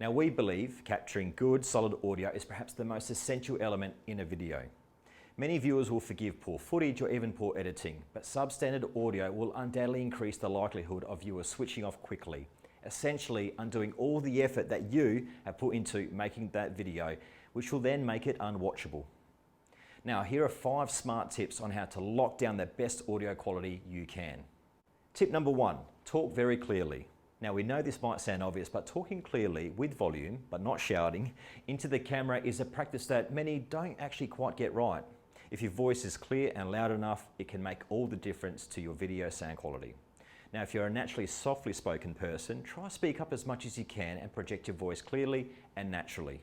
Now, we believe capturing good, solid audio is perhaps the most essential element in a video. Many viewers will forgive poor footage or even poor editing, but substandard audio will undoubtedly increase the likelihood of viewers switching off quickly, essentially undoing all the effort that you have put into making that video, which will then make it unwatchable. Now, here are 5 smart tips on how to lock down the best audio quality you can. Tip number 1, talk very clearly. Now, we know this might sound obvious, but talking clearly with volume, but not shouting, into the camera is a practice that many don't actually quite get right. If your voice is clear and loud enough, it can make all the difference to your video sound quality. Now, if you're a naturally softly spoken person, try to speak up as much as you can and project your voice clearly and naturally.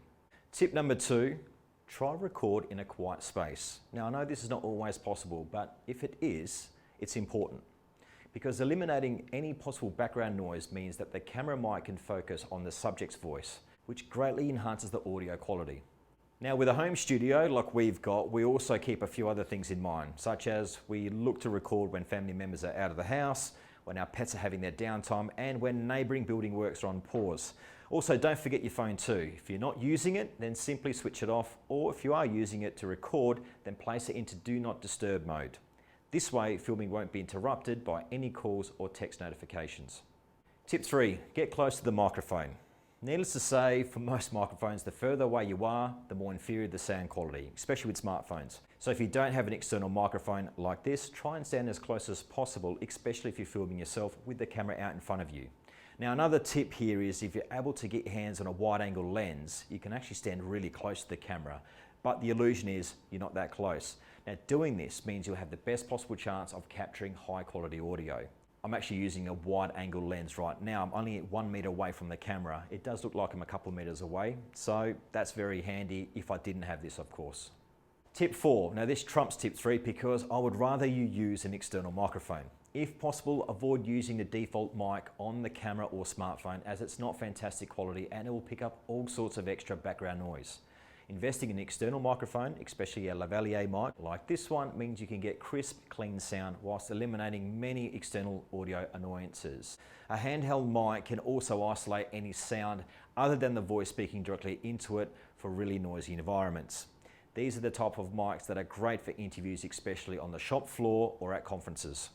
Tip number 2, try record in a quiet space. Now, I know this is not always possible, but if it is, it's important, because eliminating any possible background noise means that the camera mic can focus on the subject's voice, which greatly enhances the audio quality. Now, with a home studio like we've got, we also keep a few other things in mind, such as we look to record when family members are out of the house, when our pets are having their downtime, and when neighbouring building works are on pause. Also, don't forget your phone too. If you're not using it, then simply switch it off, or if you are using it to record, then place it into Do Not Disturb mode. This way, filming won't be interrupted by any calls or text notifications. Tip 3, get close to the microphone. Needless to say, for most microphones, the further away you are, the more inferior the sound quality, especially with smartphones. So if you don't have an external microphone like this, try and stand as close as possible, especially if you're filming yourself with the camera out in front of you. Now, another tip here is if you're able to get your hands on a wide angle lens, you can actually stand really close to the camera, but the illusion is you're not that close. Now, doing this means you'll have the best possible chance of capturing high quality audio. I'm actually using a wide angle lens right now. I'm only 1 meter away from the camera. It does look like I'm a couple of meters away, so that's very handy if I didn't have this, of course. Tip 4, now this trumps tip 3 because I would rather you use an external microphone. If possible, avoid using the default mic on the camera or smartphone, as it's not fantastic quality and it will pick up all sorts of extra background noise. Investing in an external microphone, especially a lavalier mic like this one, means you can get crisp, clean sound whilst eliminating many external audio annoyances. A handheld mic can also isolate any sound other than the voice speaking directly into it for really noisy environments. These are the type of mics that are great for interviews, especially on the shop floor or at conferences.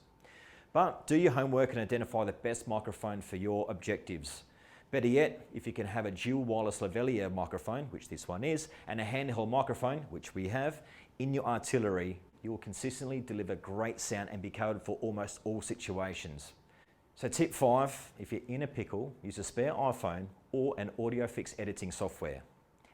But do your homework and identify the best microphone for your objectives. Better yet, if you can have a dual wireless lavalier microphone, which this one is, and a handheld microphone, which we have, in your artillery, you will consistently deliver great sound and be covered for almost all situations. So tip 5, if you're in a pickle, use a spare iPhone or an audio fix editing software.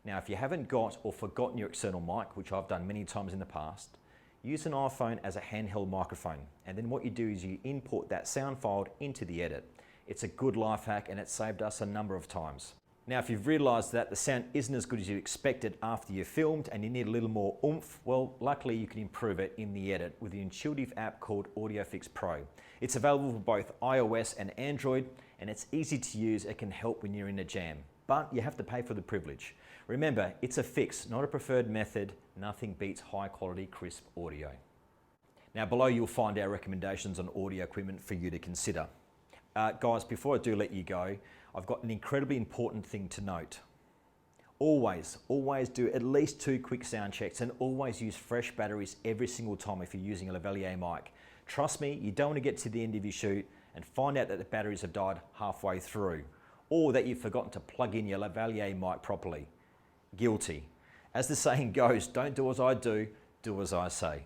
Now, if you haven't got or forgotten your external mic, which I've done many times in the past, use an iPhone as a handheld microphone. And then what you do is you import that sound file into the edit. It's a good life hack and it saved us a number of times. Now, if you've realized that the sound isn't as good as you expected after you filmed and you need a little more oomph, well, luckily you can improve it in the edit with the intuitive app called AudioFix Pro. It's available for both iOS and Android, and it's easy to use. It can help when you're in a jam, but you have to pay for the privilege. Remember, it's a fix, not a preferred method. Nothing beats high quality, crisp audio. Now, below you'll find our recommendations on audio equipment for you to consider. Guys, before I do let you go, I've got an incredibly important thing to note. Always do at least 2 quick sound checks, and always use fresh batteries every single time if you're using a lavalier mic. Trust me, you don't want to get to the end of your shoot and find out that the batteries have died halfway through, or that you've forgotten to plug in your lavalier mic properly. Guilty. As the saying goes, don't do as I do as I say.